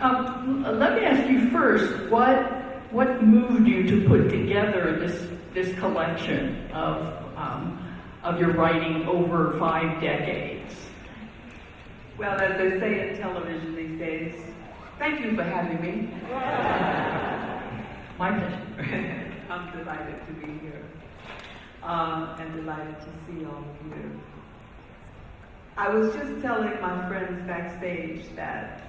Let me ask you first, what moved you to put together this collection of your writing over 5 decades? Well, as they say in television these days, thank you for having me. My pleasure. I'm delighted to be here, and delighted to see all of you. I was just telling my friends backstage that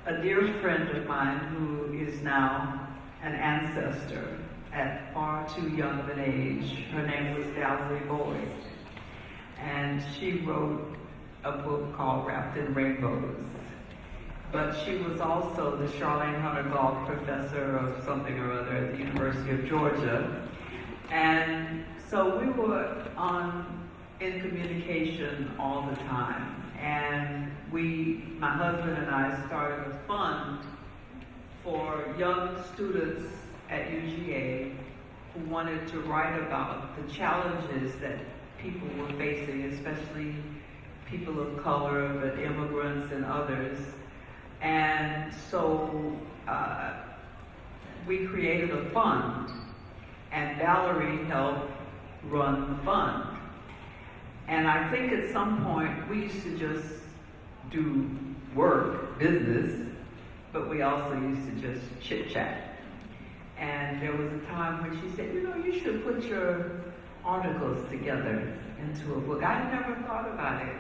a dear friend of mine who is now an ancestor at far too young of an age, her name was Boyd, and she wrote a book called Wrapped in Rainbows. But she was also the Charlayne Hunter-Gault professor of something or other at the University of Georgia. And so we were in communication all the time. And my husband and I started a fund for young students at UGA who wanted to write about the challenges that people were facing, especially people of color, but immigrants and others. And so we created a fund, and Valerie helped run the fund. And I think at some point we used to just do work, business, but we also used to just chit-chat. And there was a time when she said, you should put your articles together into a book. I had never thought about it.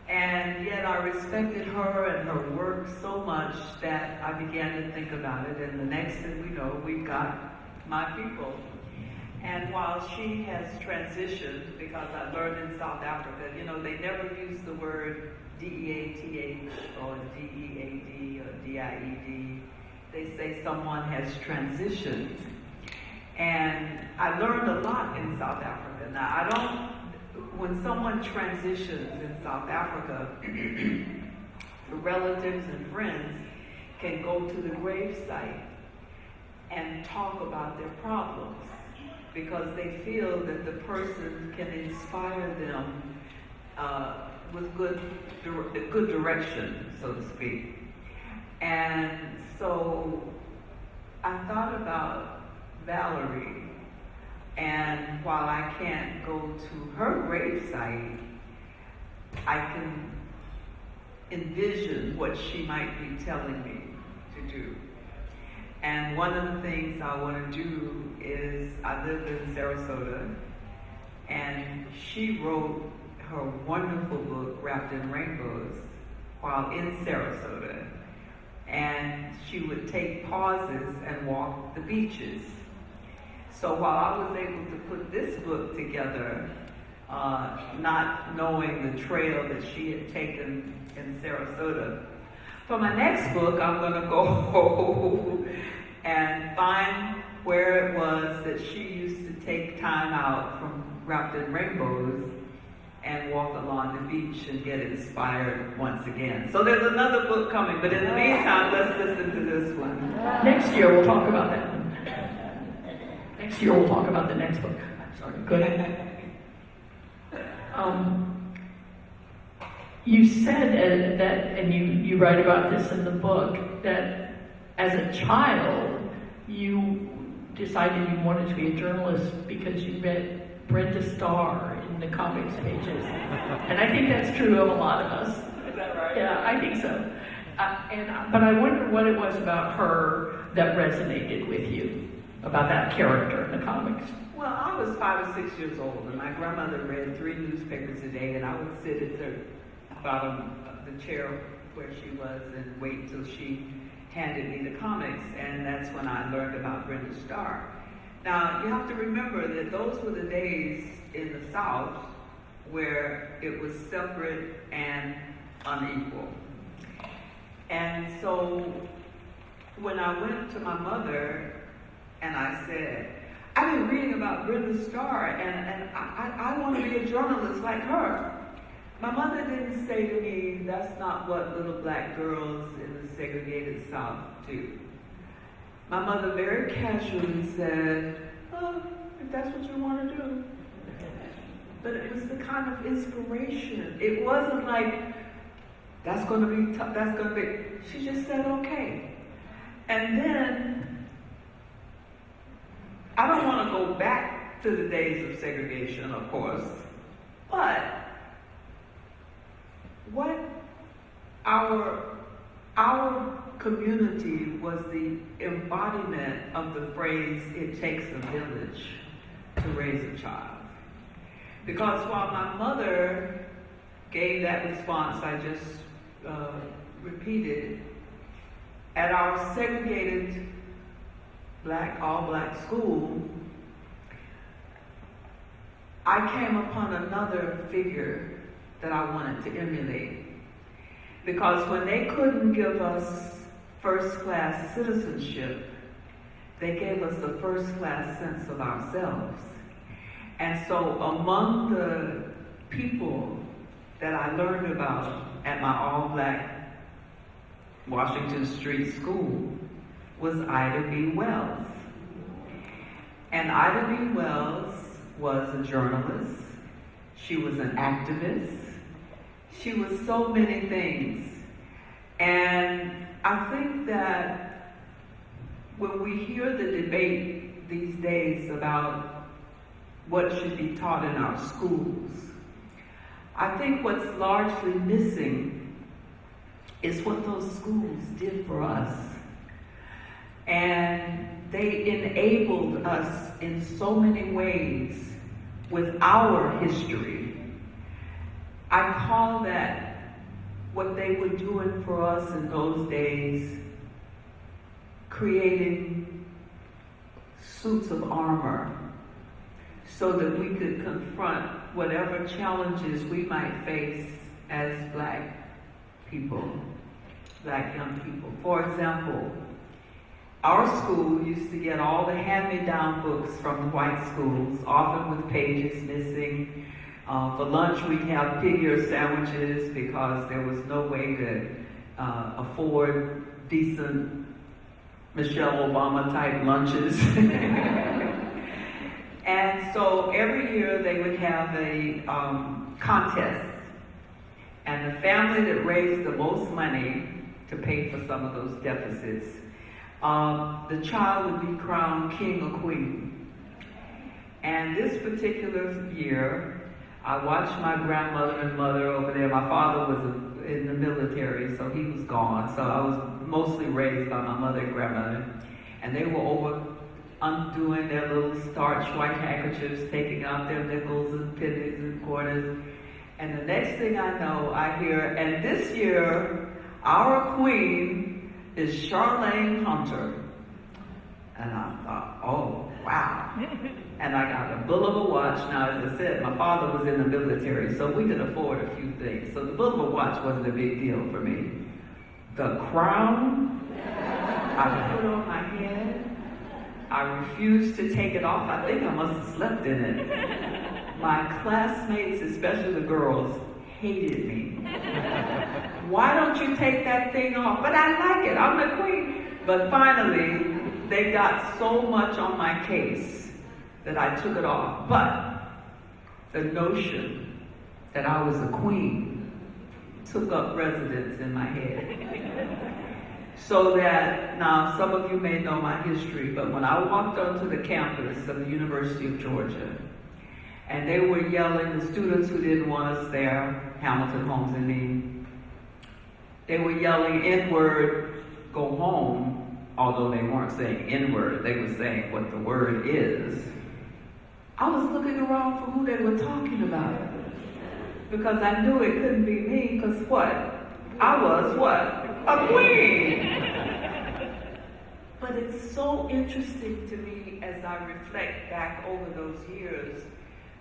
And yet I respected her and her work so much that I began to think about it. And the next thing we know, we've got My People. And while she has transitioned, because I learned in South Africa, they never use the word D-E-A-T-H or D-E-A-D or D-I-E-D. They say someone has transitioned. And I learned a lot in South Africa. Now, when someone transitions in South Africa, the relatives and friends can go to the gravesite and talk about their problems because they feel that the person can inspire them with good direction, so to speak. And so I thought about Valerie, and while I can't go to her gravesite, I can envision what she might be telling me to do. And one of the things I want to do is, I live in Sarasota, and she wrote her wonderful book, Wrapped in Rainbows, while in Sarasota. And she would take pauses and walk the beaches. So while I was able to put this book together, not knowing the trail that she had taken in Sarasota, for my next book, I'm going to go and find where it was that she used to take time out from Wrapped in Rainbows and walk along the beach and get inspired once again. So there's another book coming, but in the meantime, let's listen to this one. Next year we'll talk about that. Next year we'll talk about the next book. Sorry, go ahead. You said that, and you write about this in the book, that as a child you decided you wanted to be a journalist because you read Brenda Starr in the comics pages. And I think that's true of a lot of us. Is that right? Yeah, I think so. But I wonder what it was about her that resonated with you, about that character in the comics. Well, I was 5 or 6 years old, and my grandmother read 3 newspapers a day, and I would sit at the bottom of the chair where she was and wait till she handed me the comics, and that's when I learned about Brenda Starr. Now, you have to remember that those were the days in the South where it was separate and unequal. And so when I went to my mother and I said, I've been reading about Brenda Starr and I want to be a journalist like her. My mother didn't say to me, that's not what little black girls in the segregated South do. My mother very casually said, oh, if that's what you want to do. But it was the kind of inspiration. It wasn't like That's going to be tough. That's going to be. She just said, okay. And then, I don't want to go back to the days of segregation, of course, but what our community was the embodiment of the phrase, it takes a village to raise a child. Because while my mother gave that response I just repeated, at our segregated all-black school, I came upon another figure that I wanted to emulate. Because when they couldn't give us first-class citizenship, they gave us a first-class sense of ourselves. And so among the people that I learned about at my all-black Washington Street school was Ida B. Wells. And Ida B. Wells was a journalist. She was an activist. She was so many things. And I think that when we hear the debate these days about what should be taught in our schools, I think what's largely missing is what those schools did for us. And they enabled us in so many ways with our history. I call that what they were doing for us in those days, creating suits of armor so that we could confront whatever challenges we might face as black people, black young people. For example, our school used to get all the hand-me-down books from the white schools, often with pages missing. For lunch, we'd have pig ear sandwiches because there was no way to afford decent Michelle Obama-type lunches. And so every year they would have a contest. And the family that raised the most money to pay for some of those deficits, the child would be crowned king or queen. And this particular year, I watched my grandmother and mother over there. My father was in the military, so he was gone. So I was mostly raised by my mother and grandmother. And they were over undoing their little starch white handkerchiefs, taking out their nickels and pennies and quarters. And the next thing I know, I hear, and this year, our queen is Charlayne Hunter. And I thought, oh, wow. And I got a bull of a watch. Now, as I said, my father was in the military, so we could afford a few things. So the bull of a watch wasn't a big deal for me. The crown, I put on my head. I refused to take it off. I think I must have slept in it. My classmates, especially the girls, hated me. Why don't you take that thing off? But I like it. I'm the queen. But finally, they got so much on my case that I took it off. But the notion that I was a queen took up residence in my head. So that, now some of you may know my history, but when I walked onto the campus of the University of Georgia, and they were yelling, the students who didn't want us there, Hamilton, Holmes, and me, they were yelling N-word, go home, although they weren't saying N-word, they were saying what the word is. I was looking around for who they were talking about, because I knew it couldn't be me, because what? I was what? A queen! But it's so interesting to me as I reflect back over those years,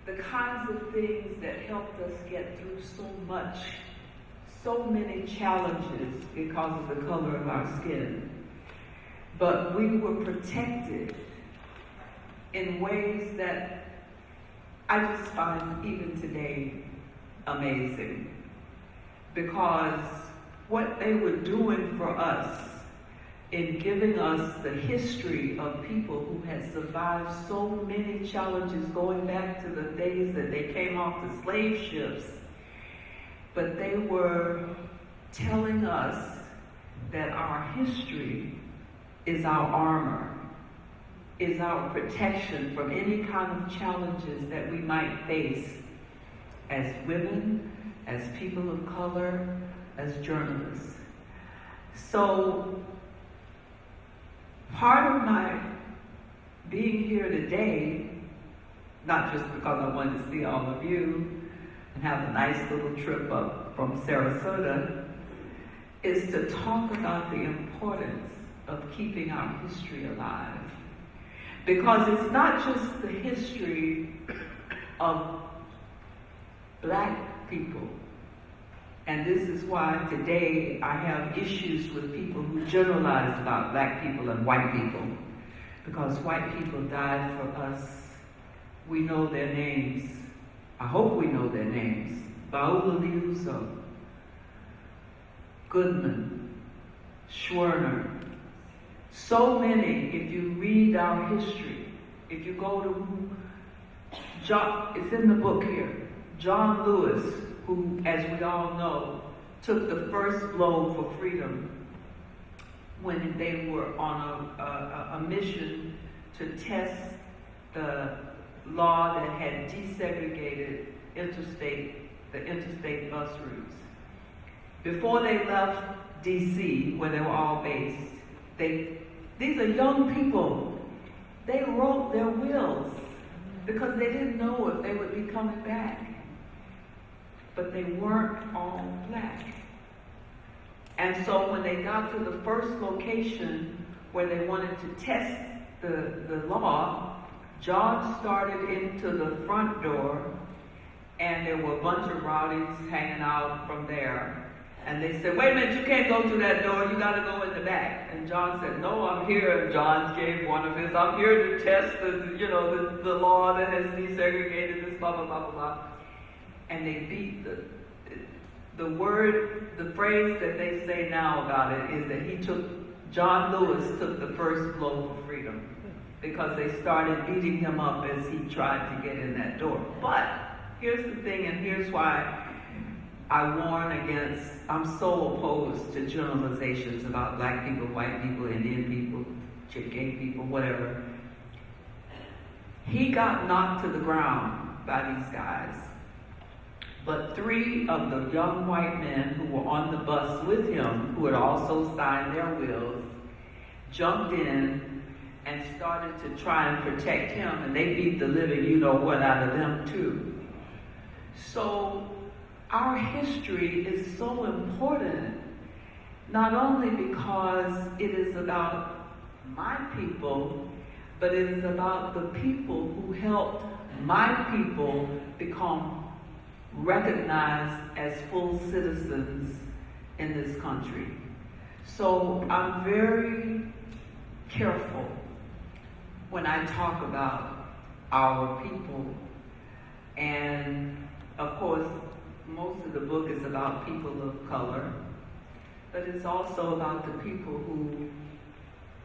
the kinds of things that helped us get through so much, so many challenges because of the color of our skin. But we were protected in ways that I just find even today amazing. Because what they were doing for us in giving us the history of people who had survived so many challenges going back to the days that they came off the slave ships, but they were telling us that our history is our armor, is our protection from any kind of challenges that we might face as women, as people of color, as journalists. So, part of my being here today, not just because I wanted to see all of you and have a nice little trip up from Sarasota, is to talk about the importance of keeping our history alive. Because it's not just the history of Black people. And this is why today I have issues with people who generalize about Black people and white people. Because white people died for us. We know their names. I hope we know their names. Baula Liuso, Goodman, Schwerner. So many, if you read our history, if you go to John, it's in the book here, John Lewis, who, as we all know, took the first blow for freedom when they were on a mission to test the law that had desegregated the interstate bus routes. Before they left D.C., where they were all based, these are young people. They wrote their wills because they didn't know if they would be coming back. But they weren't all Black. And so when they got to the first location where they wanted to test the law, John started into the front door, and there were a bunch of rowdies hanging out from there. And they said, wait a minute, you can't go through that door, you gotta go in the back. And John said, no, I'm here. John gave one of his, I'm here to test the law that has desegregated this, blah, blah, blah, blah, blah. And they beat the phrase that they say now about it is that John Lewis took the first blow for freedom because they started beating him up as he tried to get in that door. But here's the thing, and here's why I warn against, I'm so opposed to generalizations about Black people, white people, Indian people, gay people, whatever. He got knocked to the ground by these guys. But 3 of the young white men who were on the bus with him, who had also signed their wills, jumped in and started to try and protect him, and they beat the living you-know-what out of them too. So our history is so important, not only because it is about my people, but it is about the people who helped my people become recognized as full citizens in this country. So I'm very careful when I talk about our people. And of course, most of the book is about people of color, but it's also about the people who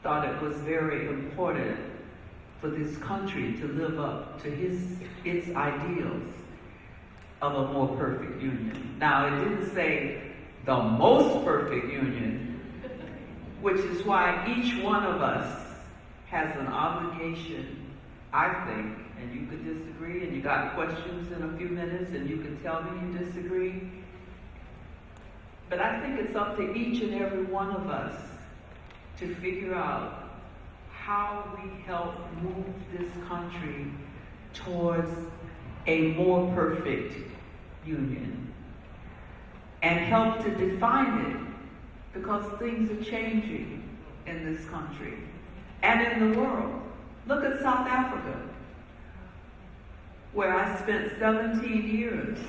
thought it was very important for this country to live up to its ideals of a more perfect union. Now, it didn't say the most perfect union, which is why each one of us has an obligation, I think, and you could disagree, and you got questions in a few minutes, and you can tell me you disagree. But I think it's up to each and every one of us to figure out how we help move this country towards a more perfect union and help to define it, because things are changing in this country and in the world. Look at South Africa, where I spent 17 years,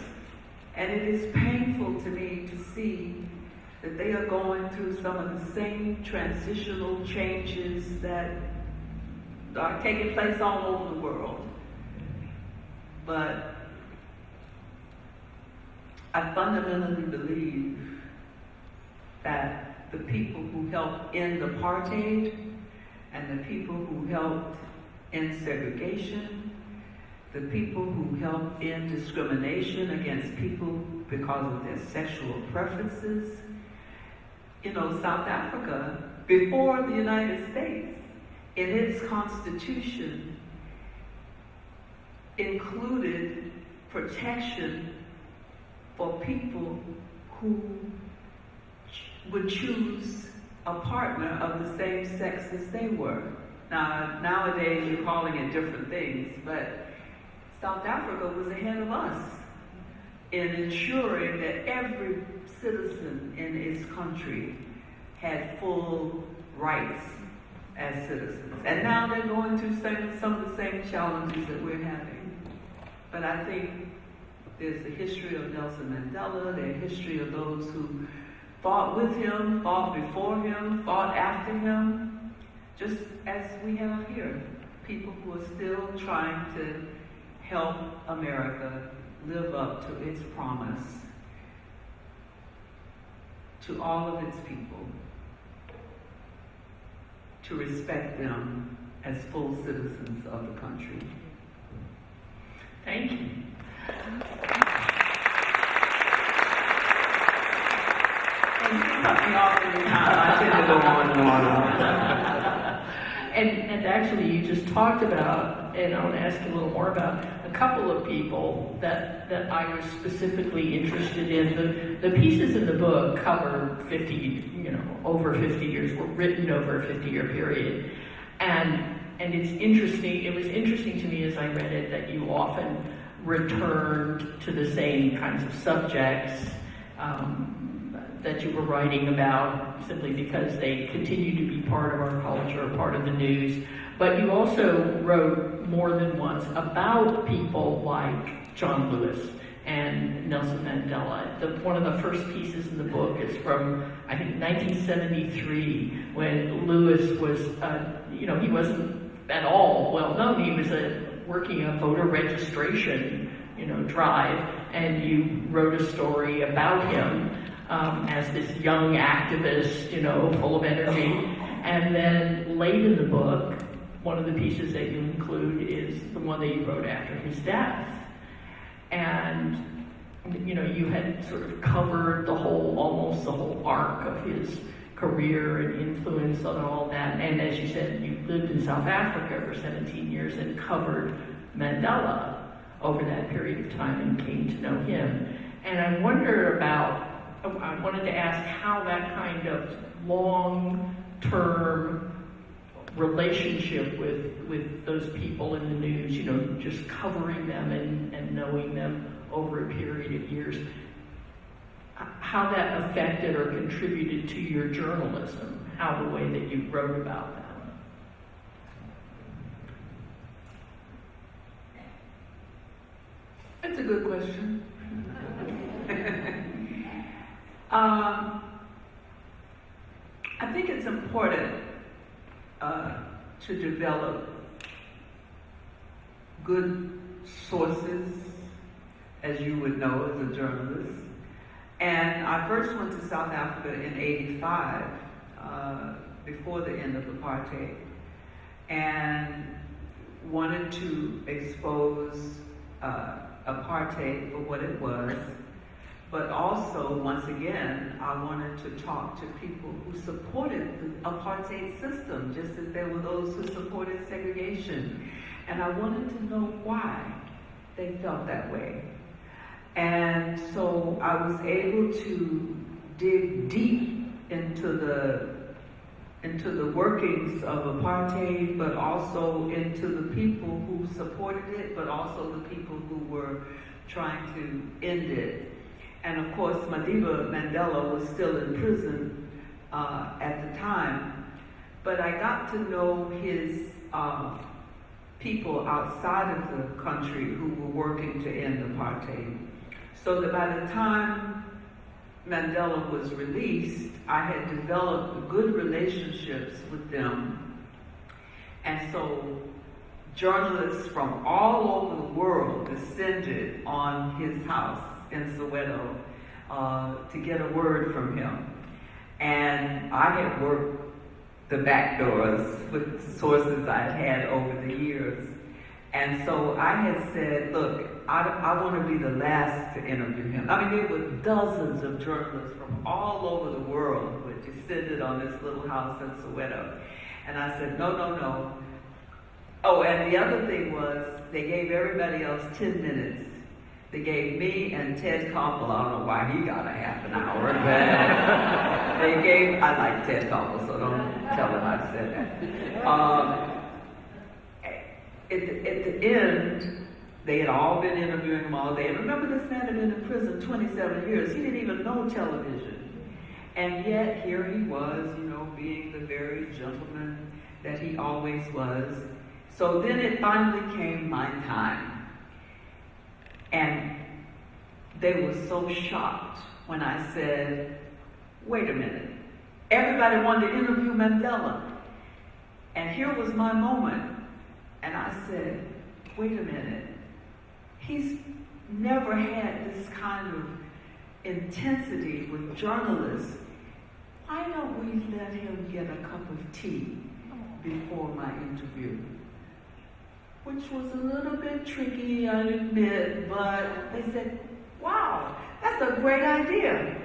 and it is painful to me to see that they are going through some of the same transitional changes that are taking place all over the world. But I fundamentally believe that the people who helped end apartheid and the people who helped end segregation, the people who helped end discrimination against people because of their sexual preferences, South Africa, before the United States, in its constitution, included protection for people who would choose a partner of the same sex as they were. Now, nowadays you're calling it different things, but South Africa was ahead of us in ensuring that every citizen in its country had full rights as citizens. And now they're going through some of the same challenges that we're having. But I think there's the history of Nelson Mandela, the history of those who fought with him, fought before him, fought after him, just as we have here. People who are still trying to help America live up to its promise to all of its people, to respect them as full citizens of the country. Thank you. And you cut me off every time. I tend to go on and on. And actually, you just talked about, and I want to ask you a little more about a couple of people that I was specifically interested in. The pieces in the book cover over 50 years, were written over a 50-year period. And it's interesting, it was interesting to me as I read it that you often returned to the same kinds of subjects that you were writing about simply because they continue to be part of our culture, part of the news. But you also wrote more than once about people like John Lewis and Nelson Mandela. One of the first pieces in the book is from, I think, 1973, when Lewis was, he wasn't at all well known. He was working a voter registration, drive, and you wrote a story about him as this young activist, full of energy. And then late in the book, one of the pieces that you include is the one that you wrote after his death. And, you had sort of covered almost the whole arc of his career and influence on all that. And as you said, you lived in South Africa for 17 years and covered Mandela over that period of time and came to know him. And I wanted to ask how that kind of long-term relationship with those people in the news, just covering them and knowing them over a period of years, how that affected or contributed to your journalism, how the way that you wrote about them. That's a good question. I think it's important to develop good sources, as you would know as a journalist. And I first went to South Africa in '85, before the end of apartheid, and wanted to expose apartheid for what it was. But also, once again, I wanted to talk to people who supported the apartheid system, just as there were those who supported segregation. And I wanted to know why they felt that way. And so I was able to dig deep into the workings of apartheid, but also into the people who supported it, but also the people who were trying to end it. And of course, Madiba Mandela was still in prison at the time. But I got to know his people outside of the country who were working to end apartheid. So that by the time Mandela was released, I had developed good relationships with them. And so journalists from all over the world descended on his house in Soweto to get a word from him. And I had worked the back doors with sources I'd had over the years. And so I had said, look, I want to be the last to interview him. I mean, there were dozens of journalists from all over the world who had descended on this little house in Soweto. And I said, no, no, no. Oh, and the other thing was, they gave everybody else 10 minutes. They gave me and Ted Koppel, I don't know why he got a half an hour, but they gave, I like Ted Koppel, so don't tell him I said that. At the end, they had all been interviewing him all day. And remember, this man had been in prison 27 years. He didn't even know television. And yet, here he was, you know, being the very gentleman that he always was. So then it finally came my time. And they were so shocked when I said, wait a minute. Everybody wanted to interview Mandela. And here was my moment. And I said, wait a minute. He's never had this kind of intensity with journalists. Why don't we let him get a cup of tea before my interview? Which was a little bit tricky, I admit, but they said, wow, that's a great idea.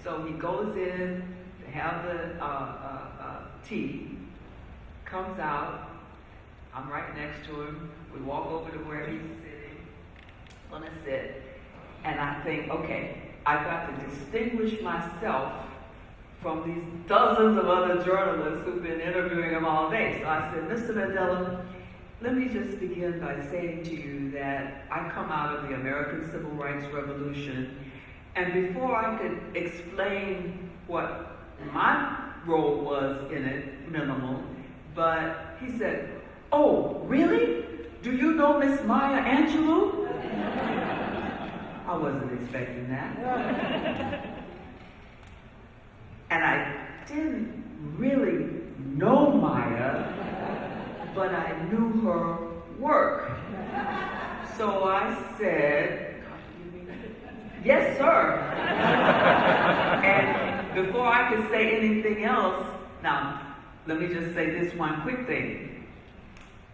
So he goes in to have the tea, comes out, I'm right next to him, we walk over to where he's sitting, gonna sit, and I think, okay, I've got to distinguish myself from these dozens of other journalists who've been interviewing him all day. So I said, Mr. Mandela, let me just begin by saying to you that I come out of the American Civil Rights Revolution, and before I could explain what my role was in it, minimal, but he said, oh, really? Do you know Miss Maya Angelou? I wasn't expecting that. And I didn't really know Maya, but I knew her work. So I said, yes, sir. And before I could say anything else, now, let me just say this one quick thing.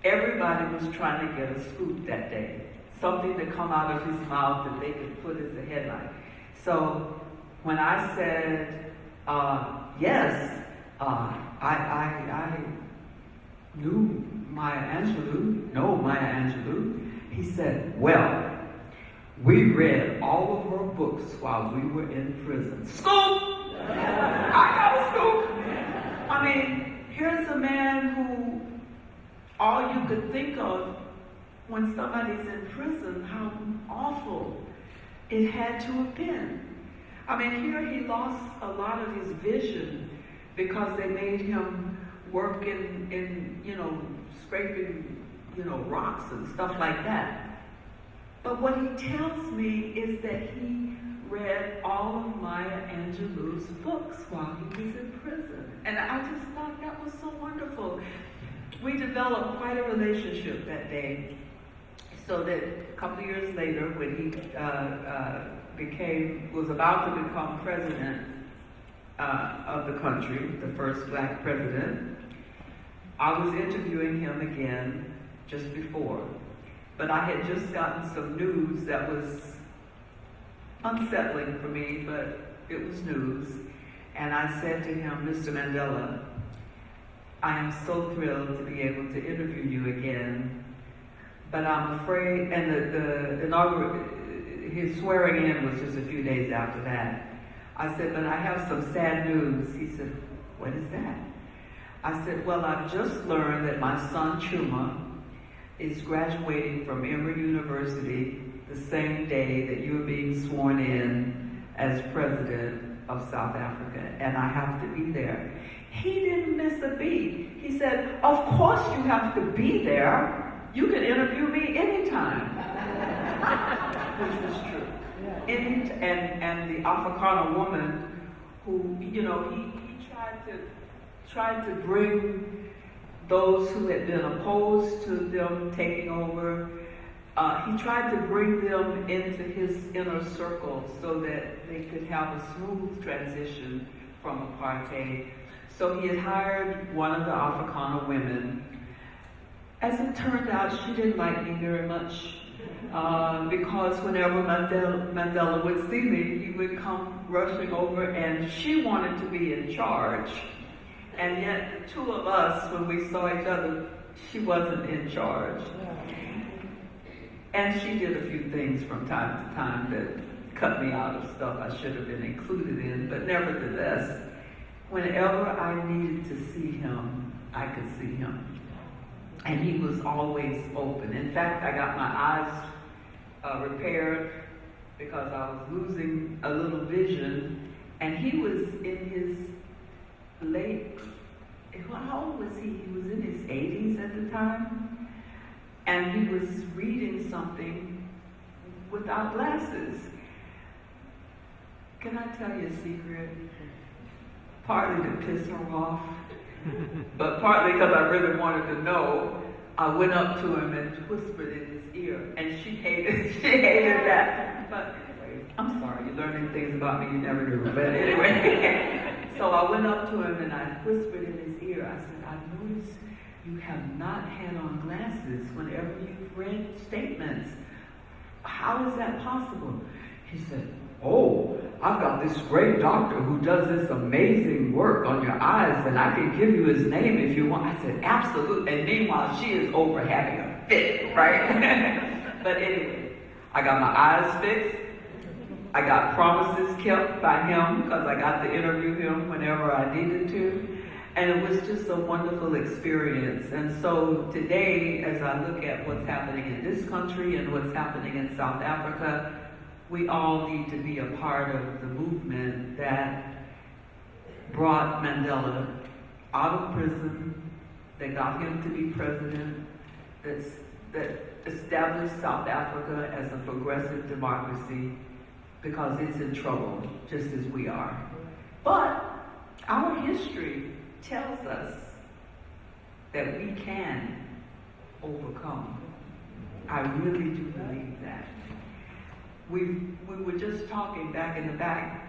Everybody was trying to get a scoop that day. Something to come out of his mouth that they could put as a headline. So when I said, yes, I knew Maya Angelou, he said, well, we read all of her books while we were in prison. Scoop! I got a scoop! I mean, here's a man who all you could think of when somebody's in prison, how awful it had to have been. I mean, here he lost a lot of his vision because they made him work in scraping, rocks and stuff like that. But what he tells me is that he read all of Maya Angelou's books while he was in prison. And I just thought that was so wonderful. We developed quite a relationship that day, so that a couple of years later, when he was about to become president of the country, the first black president, I was interviewing him again just before. But I had just gotten some news that was unsettling for me, but it was news. And I said to him, Mr. Mandela, I am so thrilled to be able to interview you again, but I'm afraid, and his swearing in was just a few days after that. I said, but I have some sad news. He said, what is that? I said, well, I've just learned that my son Chuma is graduating from Emory University the same day that you're being sworn in as president of South Africa, and I have to be there. He didn't miss a beat. He said, of course you have to be there. You can interview me anytime. Which was true. And the Africana woman who, he tried to bring those who had been opposed to them taking over, he tried to bring them into his inner circle so that they could have a smooth transition from apartheid. So he had hired one of the Africana women. As it turned out, she didn't like me very much Because whenever Mandela would see me, he would come rushing over, and she wanted to be in charge. And yet, the two of us, when we saw each other, she wasn't in charge. And she did a few things from time to time that cut me out of stuff I should have been included in. But nevertheless, whenever I needed to see him, I could see him. And he was always open. In fact, I got my eyes repaired because I was losing a little vision. And he was in his how old was he? He was in his 80s at the time. And he was reading something without glasses. Can I tell you a secret? Partly to piss her off, but partly because I really wanted to know. I went up to him and whispered in his ear, and she hated that. But anyway, I'm sorry, you're learning things about me you never knew. But anyway, so I went up to him and I whispered in his ear. I said, I noticed you have not had on glasses whenever you've read statements. How is that possible? He said, oh, I've got this great doctor who does this amazing work on your eyes, and I can give you his name if you want. I said, absolutely. And meanwhile, she is over having a fit, right? But anyway, I got my eyes fixed. I got promises kept by him because I got to interview him whenever I needed to. And it was just a wonderful experience. And so today, as I look at what's happening in this country and what's happening in South Africa, we all need to be a part of the movement that brought Mandela out of prison, that got him to be president, that established South Africa as a progressive democracy, because it's in trouble, just as we are. But our history tells us that we can overcome. I really do believe that. We were just talking back in the back.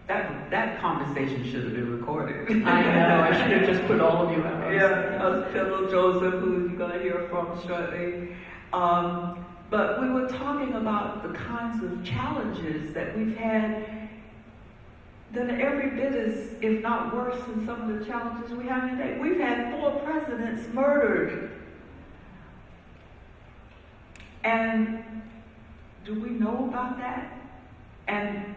That conversation should have been recorded. I know, I should have just put all of you out. Yeah, us Pillow Joseph, who you're going to hear from shortly. But we were talking about the kinds of challenges that we've had that are every bit as, if not worse, than some of the challenges we have today. We've had 4 presidents murdered. And do we know about that? And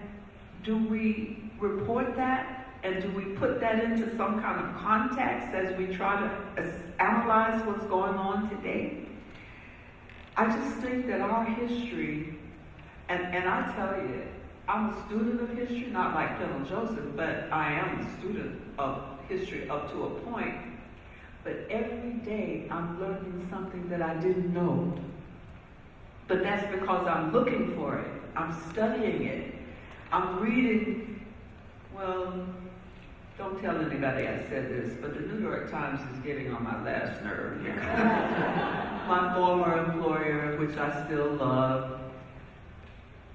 do we report that? And do we put that into some kind of context as we try to analyze what's going on today? I just think that our history, and I tell you, I'm a student of history, not like Colonel Joseph, but I am a student of history up to a point. But every day I'm learning something that I didn't know. But that's because I'm looking for it. I'm studying it. I'm reading. Well, don't tell anybody I said this, but the New York Times is getting on my last nerve. My former employer, which I still love.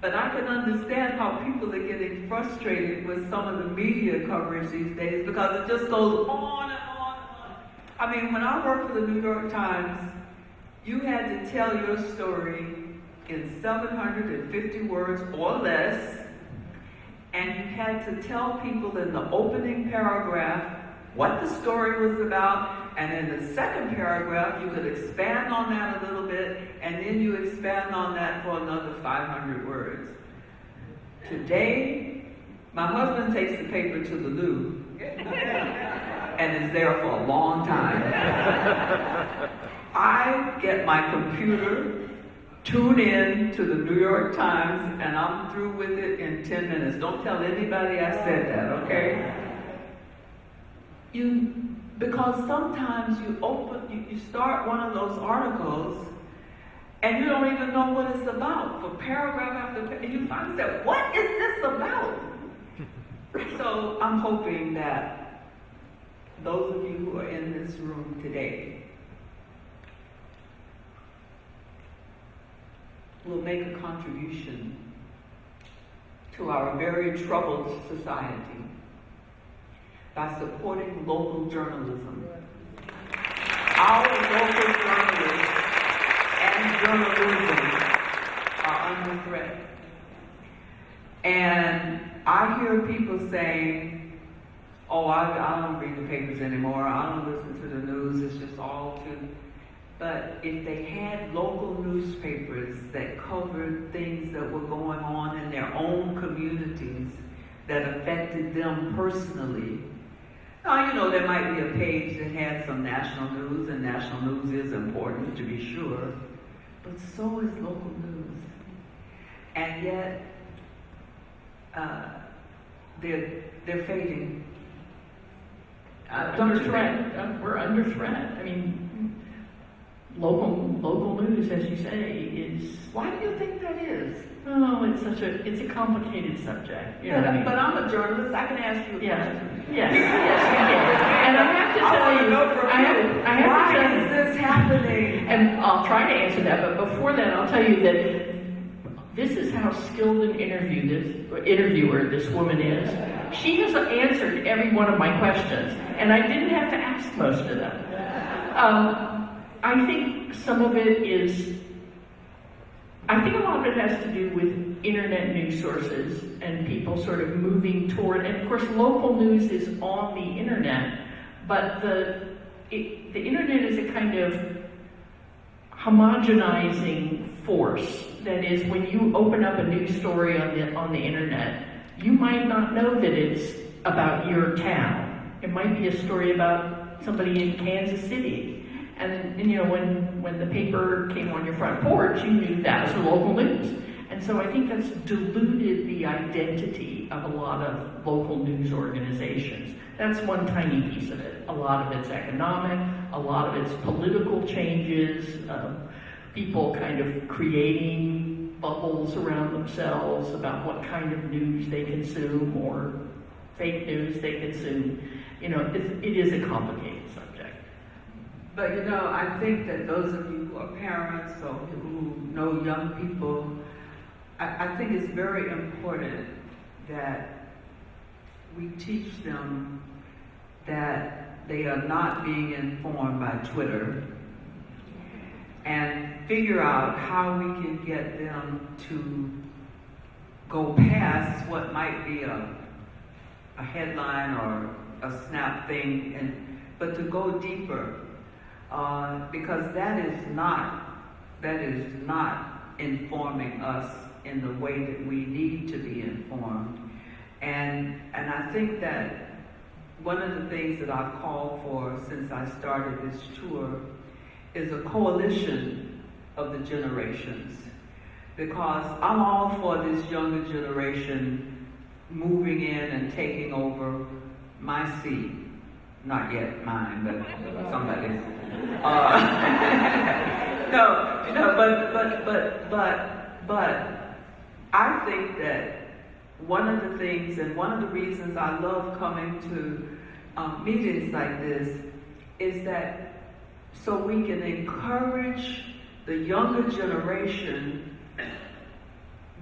But I can understand how people are getting frustrated with some of the media coverage these days because it just goes on and on and on. I mean, when I worked for the New York Times, you had to tell your story in 750 words or less, and you had to tell people in the opening paragraph what the story was about, and in the second paragraph you could expand on that a little bit, and then you expand on that for another 500 words. Today, my husband takes the paper to the loo and is there for a long time. I get my computer, tune in to the New York Times, and I'm through with it in 10 minutes. Don't tell anybody I said that, okay? Because sometimes you start one of those articles and you don't even know what it's about for paragraph after paragraph, and you find yourself, what is this about? So I'm hoping that those of you who are in this room today will make a contribution to our very troubled society by supporting local journalism. Our local journalists and journalism correct. And I hear people saying, oh, I don't read the papers anymore, I don't listen to the news, it's just all too... But if they had local newspapers that covered things that were going on in their own communities that affected them personally, now, you know, there might be a page that had some national news, and national news is important, to be sure, but so is local news. And yet, they're fading. Under threat. We're under threat. I mean, local news, as you say, is... Why do you think that is? Oh, it's a complicated subject. You know what I mean? But I'm a journalist. I can ask you a question. Yes, you can. And I have to tell you, why is this happening? And I'll try to answer that, but before that, I'll tell you that this is how skilled an interviewer this woman is. She has answered every one of my questions, and I didn't have to ask most of them. I think some of it is, I think a lot of it has to do with internet news sources and people sort of moving toward, and of course local news is on the internet, but the internet is a kind of homogenizing force. That is, when you open up a news story on the internet, you might not know that it's about your town. It might be a story about somebody in Kansas City. And you know, when the paper came on your front porch, you knew that was the local news. And so I think that's diluted the identity of a lot of local news organizations. That's one tiny piece of it. A lot of it's economic, a lot of it's political changes, people kind of creating bubbles around themselves about what kind of news they consume or fake news they consume. You know, it is a complicated subject. But you know, I think that those of you who are parents or who know young people, I think it's very important that we teach them that they are not being informed by Twitter, and figure out how we can get them to go past what might be a headline or a snap thing, but to go deeper. Because that is not informing us in the way that we need to be informed. And I think that one of the things that I've called for since I started this tour is a coalition of the generations. Because I'm all for this younger generation moving in and taking over my seat. Not yet mine, but somebody's. But I think that one of the things and one of the reasons I love coming to meetings like this is that so we can encourage the younger generation,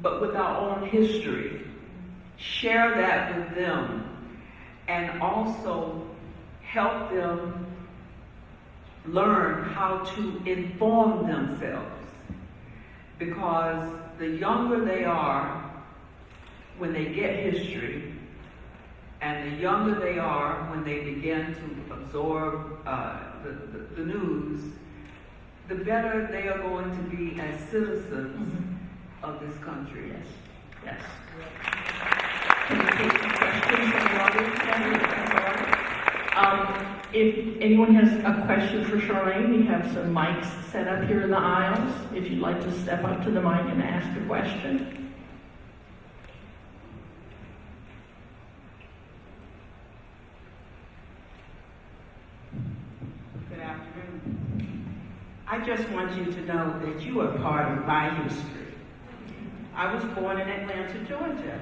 but with our own history, share that with them, and also help them learn how to inform themselves. Because the younger they are when they get history, and the younger they are when they begin to absorb the news, the better they are going to be as citizens of this country. Yes. Can we take some questions from the audience? If anyone has a question for Charlayne, we have some mics set up here in the aisles. If you'd like to step up to the mic and ask a question. Good afternoon. I just want you to know that you are part of my history. I was born in Atlanta, Georgia,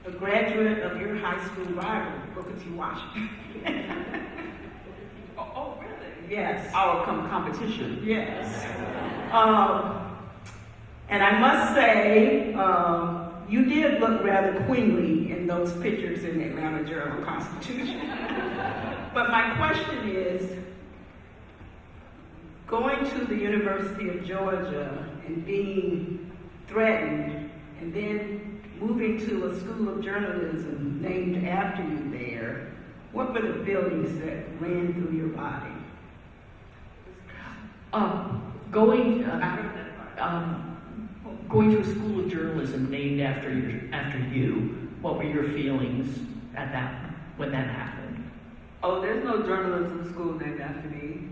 a graduate of your high school rival, Booker T. Washington. Oh, really? Yes. Our competition. Yes. And I must say, you did look rather queenly in those pictures in the Atlanta Journal-Constitution. But my question is, going to the University of Georgia and being threatened, and then moving to a school of journalism named after you there, what were the feelings that ran through your body? Going going to a school of journalism named after you, what were your feelings at that when that happened? Oh, there's no journalism school named after me.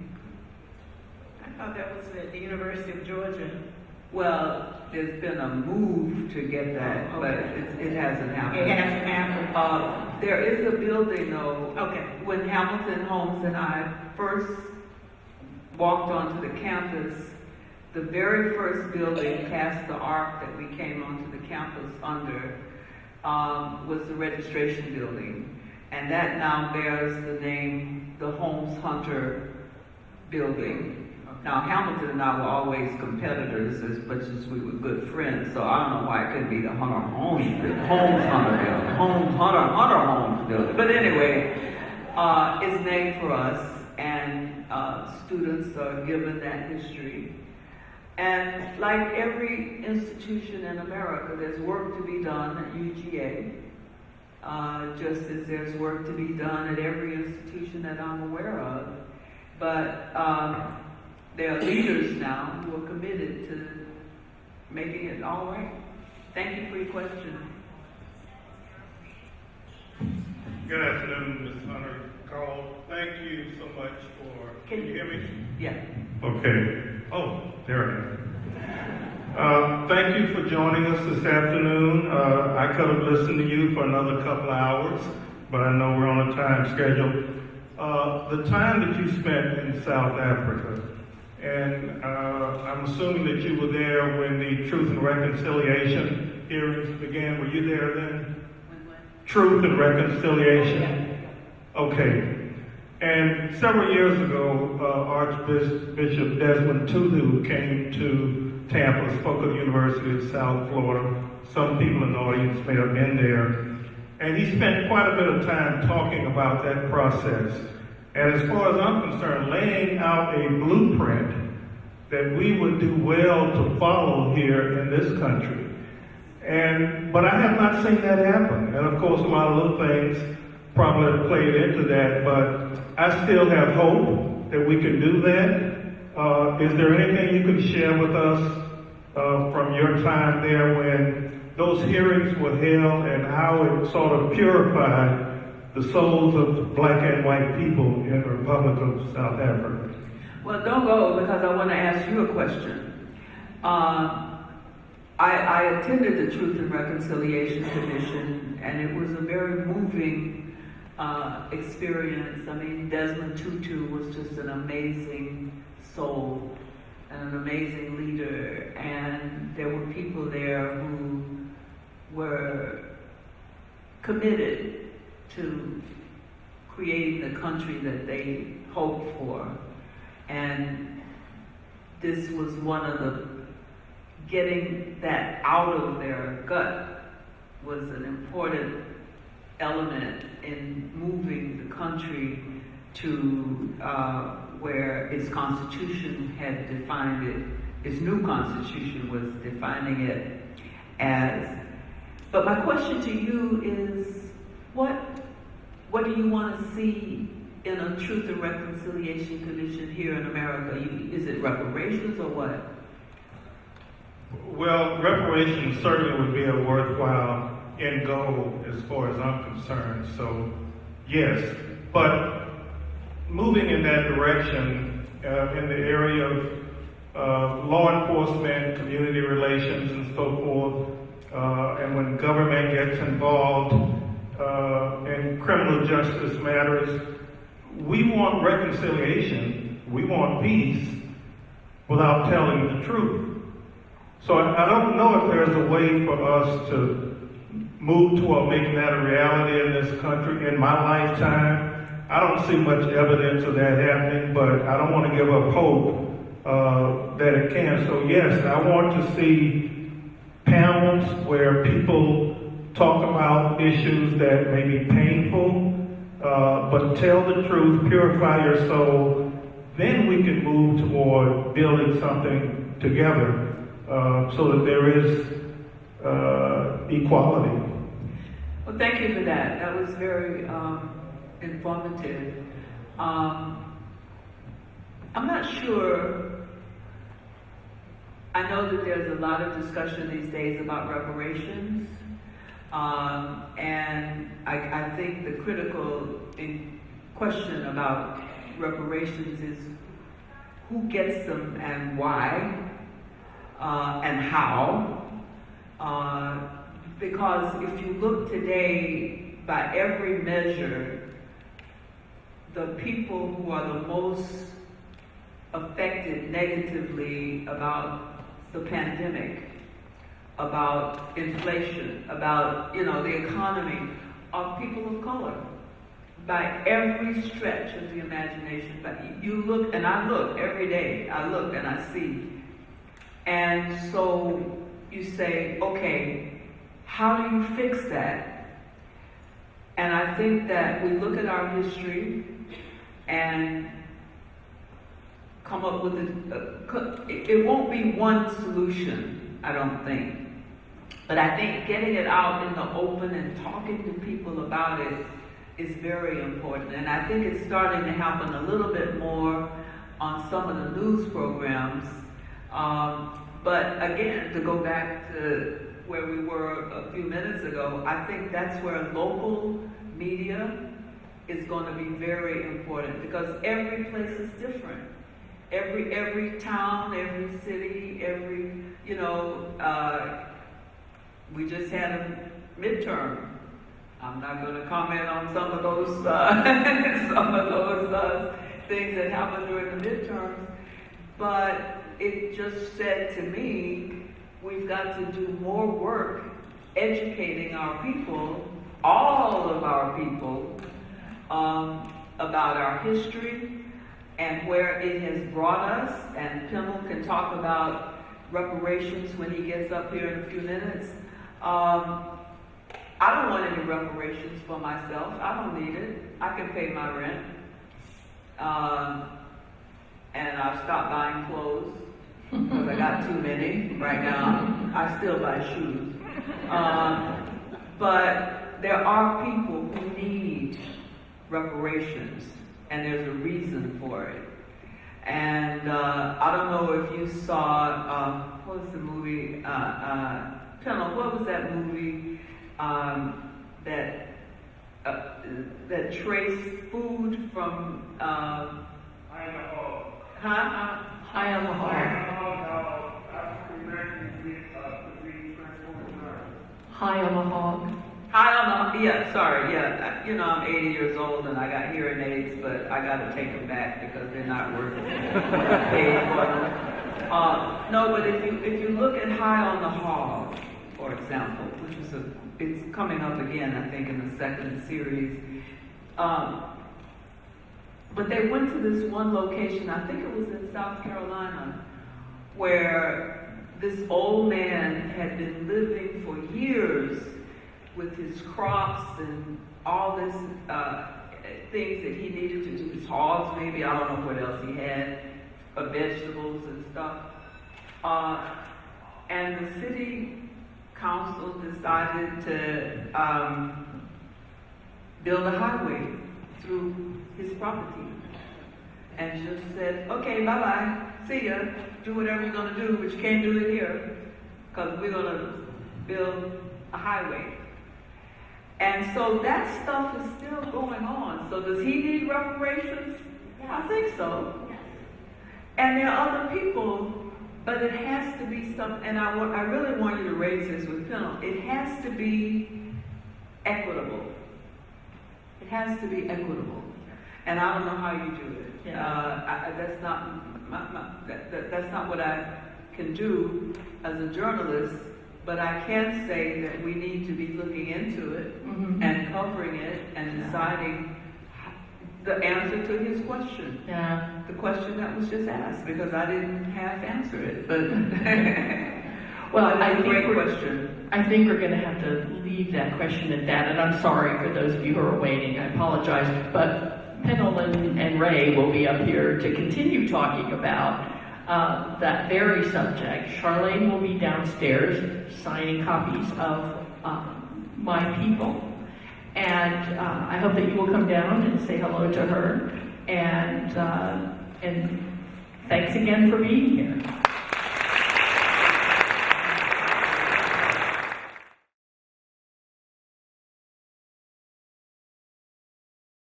I thought that was at the University of Georgia. Well, there's been a move to get that, Oh, but okay. it hasn't happened. It hasn't happened. There is a building though. Okay. When Hamilton Holmes and I first walked onto the campus, the very first building past the arc that we came onto the campus under was the registration building. And that now bears the name, the Holmes Hunter building. Now, Hamilton and I were always competitors as much as we were good friends, so I don't know why it couldn't be the Hunter Holmes building, Holmes Hunter building, Hunter Holmes building. But anyway, it's named for us, and students are given that history. And like every institution in America, there's work to be done at UGA, just as there's work to be done at every institution that I'm aware of. But there are leaders now who are committed to making it all right. Thank you for your question. Good afternoon, Ms. Hunter-Gault. Thank you so much for, can you hear me? Yeah. Okay. Oh, there I am. Thank you for joining us this afternoon. I could have listened to you for another couple of hours, but I know we're on a time schedule. The time that you spent in South Africa, and I'm assuming that you were there when the Truth and Reconciliation hearings began. Were you there then? Truth and Reconciliation? Okay. And several years ago, Archbishop Desmond Tutu came to Tampa, spoke at the University of South Florida. Some people in the audience may have been there. And he spent quite a bit of time talking about that process. And as far as I'm concerned, laying out a blueprint that we would do well to follow here in this country. But I have not seen that happen. And of course, a lot of little things probably have played into that, but I still have hope that we can do that. Is there anything you can share with us from your time there when those hearings were held and how it sort of purified the souls of black and white people in the Republic of South Africa? Well, don't go, because I want to ask you a question. I attended the Truth and Reconciliation Commission, and it was a very moving experience. I mean, Desmond Tutu was just an amazing soul and an amazing leader, and there were people there who were committed to creating the country that they hoped for. And this was one of the, getting that out of their gut was an important element in moving the country to where its constitution had defined it, its new constitution was defining it as. But my question to you is, what do you want to see in a Truth and Reconciliation Commission here in America? Is it reparations or what? Well, reparations certainly would be a worthwhile end goal as far as I'm concerned. So, yes. But moving in that direction in the area of law enforcement, community relations, and so forth, and when government gets involved in criminal justice matters, we want reconciliation, we want peace without telling the truth. So I don't know if there's a way for us to move toward making that a reality in this country. In my lifetime, I don't see much evidence of that happening, but I don't want to give up hope that it can. So yes, I want to see panels where people talk about issues that may be painful, but tell the truth, purify your soul. Then we can move toward building something together. so that there is equality. Well, thank you for that. That was very informative. I'm not sure. I know that there's a lot of discussion these days about reparations, and I think the critical question about reparations is who gets them and why, and how. Because if you look today, by every measure, the people who are the most affected negatively about the pandemic, about inflation, about, the economy, are people of color. By every stretch of the imagination. But you look, and I look every day, I look and I see. And so you say, okay, how do you fix that? And I think that we look at our history and come up with it won't be one solution, I don't think. But I think getting it out in the open and talking to people about it is very important. And I think it's starting to happen a little bit more on some of the news programs. But again, to go back to where we were a few minutes ago, I think that's where local media is going to be very important, because every place is different. Every town, every city, we just had a midterm. I'm not going to comment on some of those things that happened during the midterms, but it just said to me, we've got to do more work educating our people, all of our people, about our history and where it has brought us. And Pimmel can talk about reparations when he gets up here in a few minutes. I don't want any reparations for myself. I don't need it. I can pay my rent. And I've stopped buying clothes because I got too many right now. I still buy shoes. But there are people who need reparations, and there's a reason for it. And I don't know if you saw, what was the movie? Pinnell, what was that movie that traced food from? High on the Hog. Huh? High on the Hog. High on the Hog. I'm 80 years old and I got hearing aids, but I got to take them back because they're not worth paying for them. No, but if you look at High on the Hog, for example, which is it's coming up again, I think, in the second series. But they went to this one location, I think it was in South Carolina, where this old man had been living for years with his crops and all this things that he needed to do, his hogs maybe, I don't know what else he had, vegetables and stuff. And the city council decided to build a highway through his property. And just said, okay, bye-bye, see ya, do whatever you're gonna do, but you can't do it here, because we're gonna build a highway. And so that stuff is still going on. So does he need reparations? I think so. And there are other people, but it has to be and I really want you to raise this with Pinnell. It has to be equitable. It has to be equitable. And I don't know how you do it. Yeah. That's not what I can do as a journalist, but I can say that we need to be looking into it and covering it and deciding the answer to his question. Yeah. The question that was just asked, because I didn't half answer it. But well, I think great question. I think we're going to have to leave that question at that, and I'm sorry for those of you who are waiting. I apologize, but Pinnell and Ray will be up here to continue talking about that very subject. Charlayne will be downstairs signing copies of My People. And I hope that you will come down and say hello to her. And thanks again for being here.